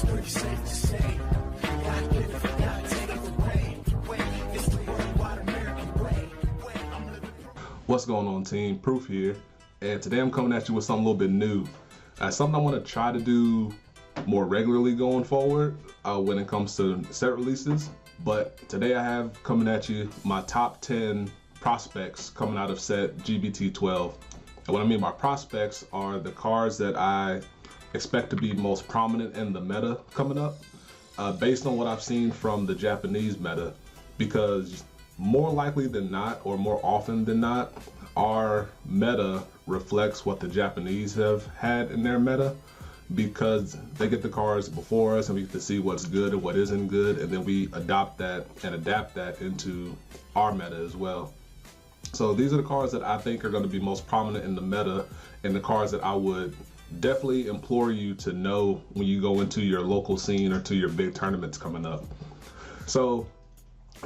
it's pretty safe to say. God give it, God take it away. It's the worldwide American way. What's going on, team? Proof here, and today I'm coming at you with something a little bit new. Something I want to try to do more regularly going forward when it comes to set releases. But today I have coming at you my top 10 prospects coming out of set GBT-12. And what I mean by prospects are the cards that I expect to be most prominent in the meta coming up, based on what I've seen from the Japanese meta, because more likely than not, or more often than not, our meta reflects what the Japanese have had in their meta, because they get the cards before us and we get to see what's good and what isn't good, and then we adopt that and adapt that into our meta as well. So these are the cards that I think are going to be most prominent in the meta, and the cards that I would definitely implore you to know when you go into your local scene or to your big tournaments coming up. So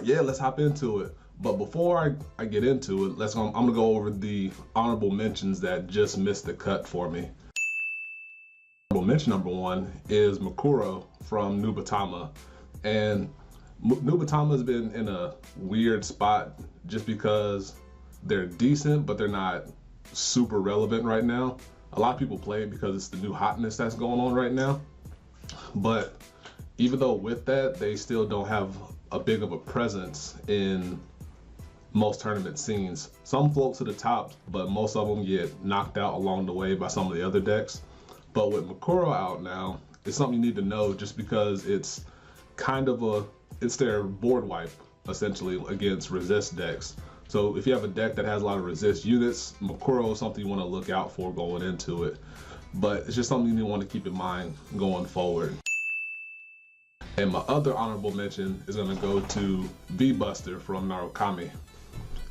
yeah, let's hop into it. But before I get into it, I'm gonna go over the honorable mentions that just missed the cut for me. Honorable mention number one is Mokoro from Nubatama. And Nubatama has been in a weird spot just because they're decent, but they're not super relevant right now. A lot of people play it because it's the new hotness that's going on right now. But even though with that, they still don't have a big of a presence in most tournament scenes. Some float to the top, but most of them get knocked out along the way by some of the other decks. But with Mokoro out now, it's something you need to know, just because it's kind of it's their board wipe essentially against resist decks. So if you have a deck that has a lot of resist units, Mokoro is something you want to look out for going into it. But it's just something you want to keep in mind going forward. And my other honorable mention is going to go to V-Buster from Narukami.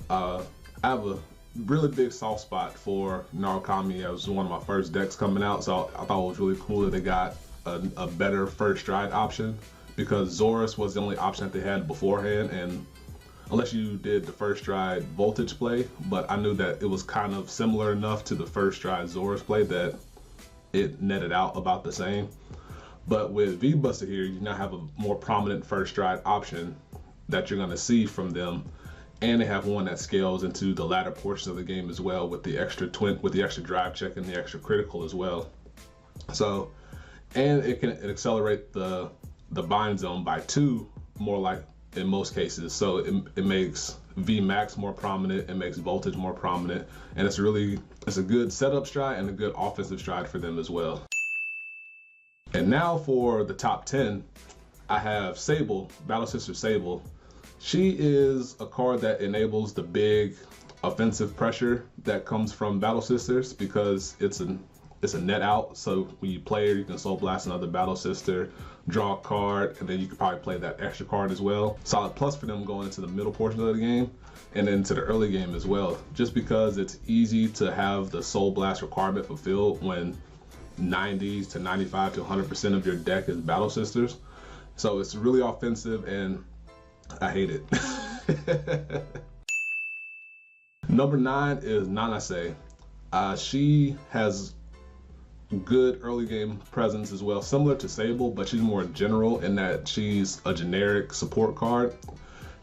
I have a really big soft spot for Narukami. It was one of my first decks coming out, so I thought it was really cool that they got a better first stride option, because Zorus was the only option that they had beforehand, and unless you did the first stride voltage play, but I knew that it was kind of similar enough to the first stride Zorus play that it netted out about the same. But with V-Buster here, you now have a more prominent first stride option that you're going to see from them, and they have one that scales into the latter portion of the game as well, with the extra drive check and the extra critical as well. So, and it can accelerate the bind zone by 2, more like in most cases. So it makes V-Max more prominent, it makes voltage more prominent, and it's a good setup stride and a good offensive stride for them as well. And now for the top 10, I have Sable, Battle Sister Sable. She is a card that enables the big offensive pressure that comes from Battle Sisters, because it's a net out. So when you play her, you can Soul Blast another Battle Sister, draw a card, and then you can probably play that extra card as well. Solid plus for them going into the middle portion of the game and into the early game as well, just because it's easy to have the Soul Blast requirement fulfilled when 90 to 95 to 100% of your deck is Battle Sisters. So it's really offensive, and I hate it. Number 9 is NonSI. She has good early game presence as well, similar to Sable, but she's more general in that she's a generic support card.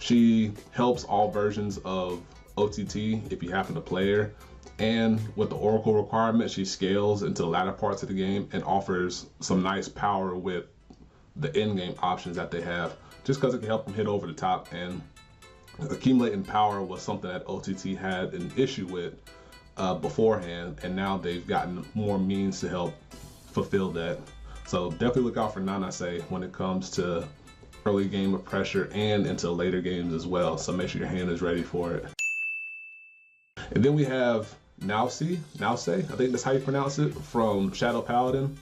She helps all versions of OTT if you happen to play her. And with the Oracle requirement, she scales into the latter parts of the game and offers some nice power with the in-game options that they have, just because it can help them hit over the top. And accumulating power was something that OTT had an issue with beforehand, and now they've gotten more means to help fulfill that. So definitely look out for NonSI when it comes to early game of pressure and into later games as well. So make sure your hand is ready for it. And then we have NonSI, I think that's how you pronounce it, from Shadow Paladin.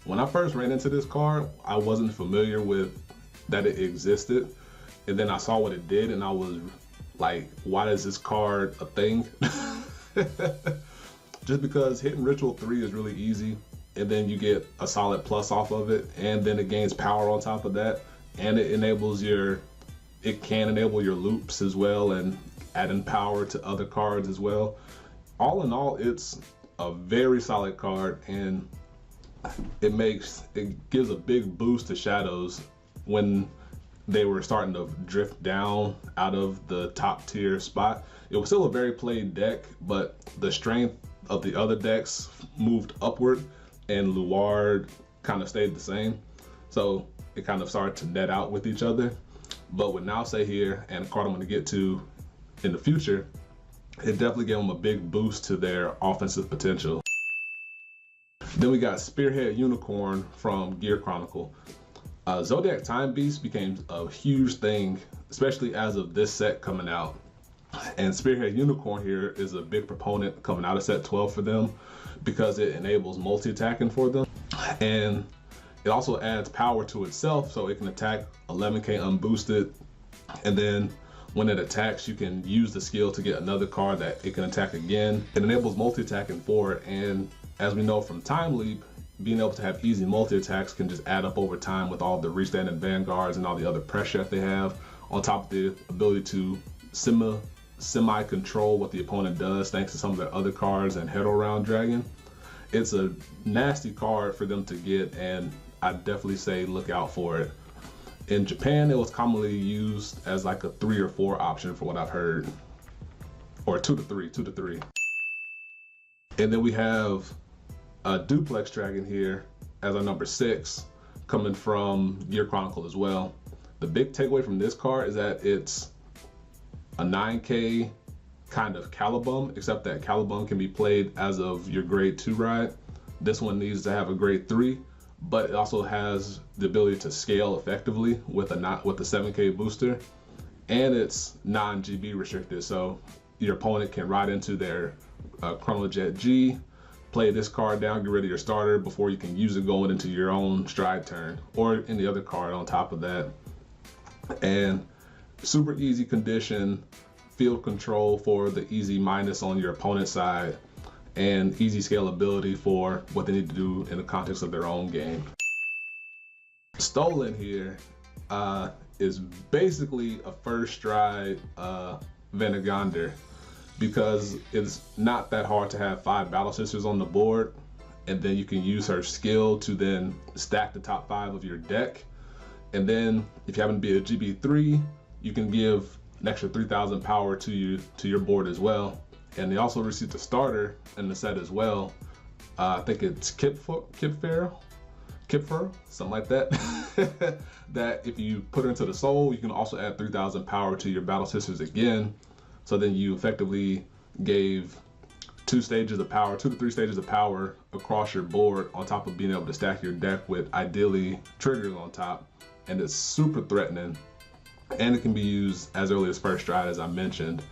When I first ran into this card, I wasn't familiar with that it existed, and then I saw what it did and I was like, why is this card a thing? Just because hitting Ritual 3 is really easy, and then you get a solid plus off of it, and then it gains power on top of that, and it can enable your loops as well, and adding power to other cards as well. All in all, it's a very solid card, and it gives a big boost to shadows when they were starting to drift down out of the top tier spot. It was still a very played deck, but the strength of the other decks moved upward and Luard kind of stayed the same. So it kind of started to net out with each other. But with NonSI here and a card I'm going to get to in the future, it definitely gave them a big boost to their offensive potential. Then we got Spearhead Unicorn from Gear Chronicle. Zodiac Time Beast became a huge thing, especially as of this set coming out. And Spearhead Unicorn here is a big proponent coming out of set 12 for them because it enables multi-attacking for them. And it also adds power to itself, so it can attack 11k unboosted. And then when it attacks, you can use the skill to get another card that it can attack again. It enables multi-attacking for it, and as we know from Time Leap, being able to have easy multi-attacks can just add up over time with all the restanding Vanguards and all the other pressure that they have, on top of the ability to semi-control what the opponent does thanks to some of their other cards and Hero Round Dragon. It's a nasty card for them to get, and I definitely say look out for it. In Japan, it was commonly used as like a 3 or 4 option for what I've heard, or 2 to 3. And then we have a duplex dragon here as our number 6, coming from Gear Chronicle as well. The big takeaway from this card is that it's a 9k kind of Calibum, except that Calibum can be played as of your grade 2 ride. This one needs to have a grade 3, but it also has the ability to scale effectively with a 7k booster, and it's non-GB restricted, so your opponent can ride into their Chrono Jet G, play this card down, get rid of your starter before you can use it going into your own stride turn or any other card on top of that. And super easy condition, field control for the easy minus on your opponent's side, and easy scalability for what they need to do in the context of their own game. Stolen here is basically a first stride Vanguard, because it's not that hard to have 5 Battle Sisters on the board, and then you can use her skill to then stack the top 5 of your deck. And then if you happen to be a GB3, you can give an extra 3,000 power to your board as well. And they also received a starter in the set as well. I think it's Kipfer, something like that. That if you put her into the soul, you can also add 3,000 power to your Battle Sisters again. So then you effectively gave 2 to 3 stages of power across your board, on top of being able to stack your deck with ideally triggers on top. And it's super threatening, and it can be used as early as first stride, as I mentioned.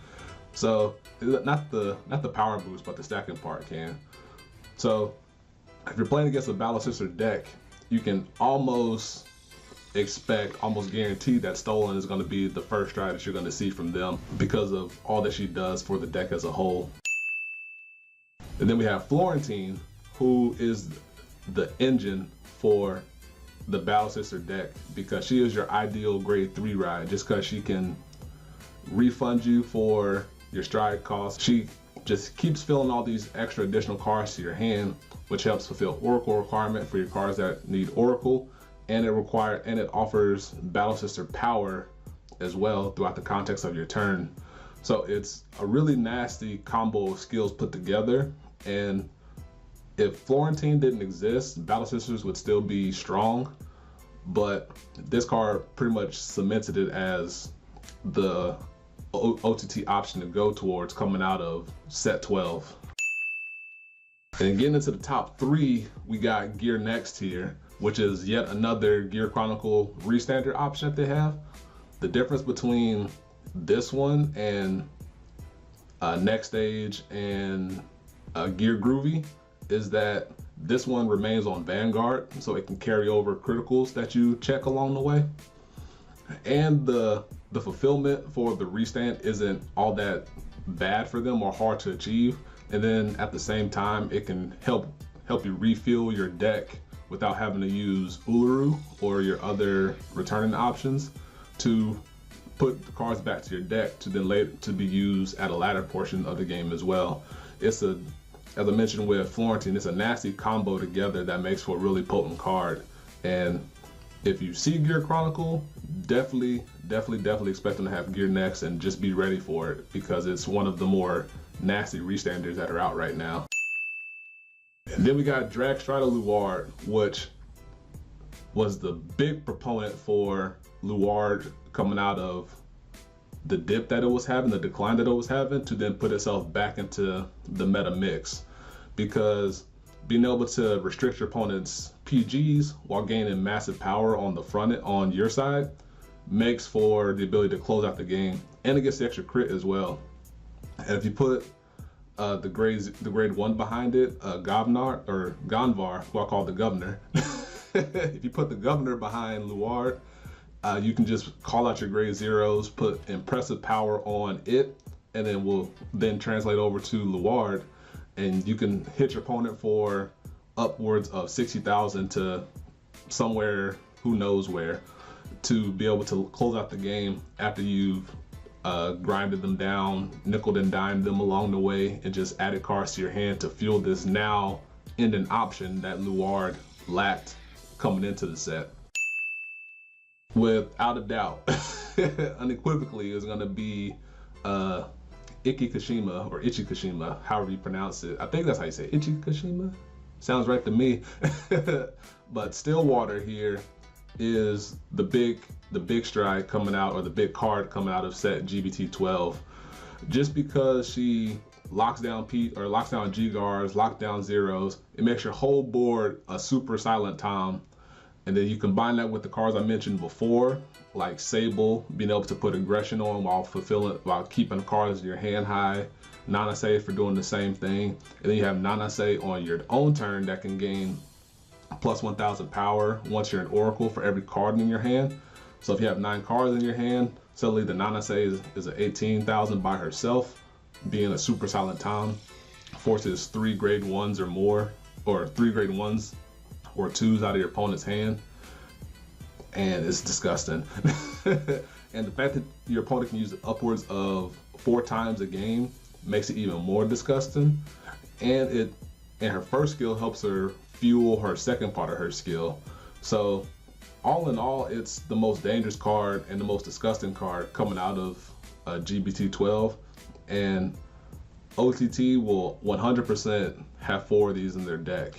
So not the power boost, but the stacking part can. So if you're playing against a Battle Sister deck, you can almost guarantee that Stolen is going to be the first stride that you're going to see from them because of all that she does for the deck as a whole. And then we have Florentine, who is the engine for the Battle Sister deck, because she is your ideal grade 3 ride, just because she can refund you for your stride cost. She just keeps filling all these extra additional cards to your hand, which helps fulfill Oracle requirement for your cards that need Oracle, and it offers Battle Sister power as well throughout the context of your turn. So it's a really nasty combo of skills put together, and if Florentine didn't exist, Battle Sisters would still be strong, but this card pretty much cemented it as the OTT option to go towards coming out of set 12. And getting into the top 3, we got Gear Next here, which is yet another Gear Chronicle restander option that they have. The difference between this one and Next Stage and Gear Groovy is that this one remains on Vanguard, so it can carry over criticals that you check along the way. And the fulfillment for the restand isn't all that bad for them or hard to achieve. And then at the same time, it can help you refill your deck without having to use Uluru or your other returning options to put the cards back to your deck to then later to be used at a latter portion of the game as well. It's a as I mentioned with Florentine, it's a nasty combo together that makes for a really potent card. And if you see Gear Chronicle, definitely expect them to have Gear next, and just be ready for it because it's one of the more nasty restanders that are out right now. And then we got Drag Strider Luard, which was the big proponent for Luard coming out of the dip that it was having, the decline that it was having, to then put itself back into the meta mix, because being able to restrict your opponent's PGs while gaining massive power on the front end on your side makes for the ability to close out the game, and it gets the extra crit as well. And if you put the grade 1 behind it, Gonvar, who I call the governor, if you put the governor behind Luard, you can just call out your grade 0s, put impressive power on it, and then will then translate over to Luard, and you can hit your opponent for upwards of 60,000 to somewhere, who knows where, to be able to close out the game after you've grinded them down, nickeled and dimed them along the way, and just added cards to your hand to fuel this now ending option that Luard lacked coming into the set. Without a doubt, unequivocally, is going to be Kashima, or Ichi Kashima, however you pronounce it. I think that's how you say it. Ichi Kashima? Sounds right to me. But Stillwater here is the big stride coming out, or the big card coming out of set GBT-12. Just because she locks down locks down G-guards, locks down zeros, it makes your whole board a super silent Tom. And then you combine that with the cards I mentioned before, like Sable, being able to put aggression on while keeping the cards in your hand high, NonSI for doing the same thing, and then you have NonSI on your own turn that can gain plus 1,000 power once you're an Oracle for every card in your hand. So if you have 9 cards in your hand, suddenly the NonSI is at 18,000 by herself, being a super silent Tom, forces 3 grade 1s or more, or 3 grade 1s or 2s out of your opponent's hand, and it's disgusting. And the fact that your opponent can use it upwards of 4 times a game makes it even more disgusting. And her first skill helps her fuel her second part of her skill. So all in all, it's the most dangerous card and the most disgusting card coming out of GBT-12, and OTT will 100% have 4 of these in their deck.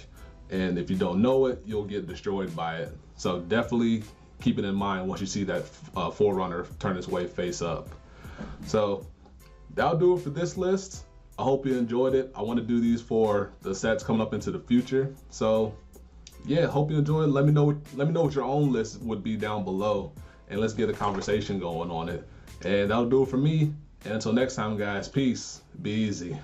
And if you don't know it, you'll get destroyed by it. So definitely keep it in mind once you see that Forerunner turn its way face up. So that'll do it for this list. I hope you enjoyed it. I want to do these for the sets coming up into the future. So yeah, hope you enjoyed. Let me know what your own list would be down below, and let's get a conversation going on it. And that'll do it for me. And until next time, guys, peace. Be easy.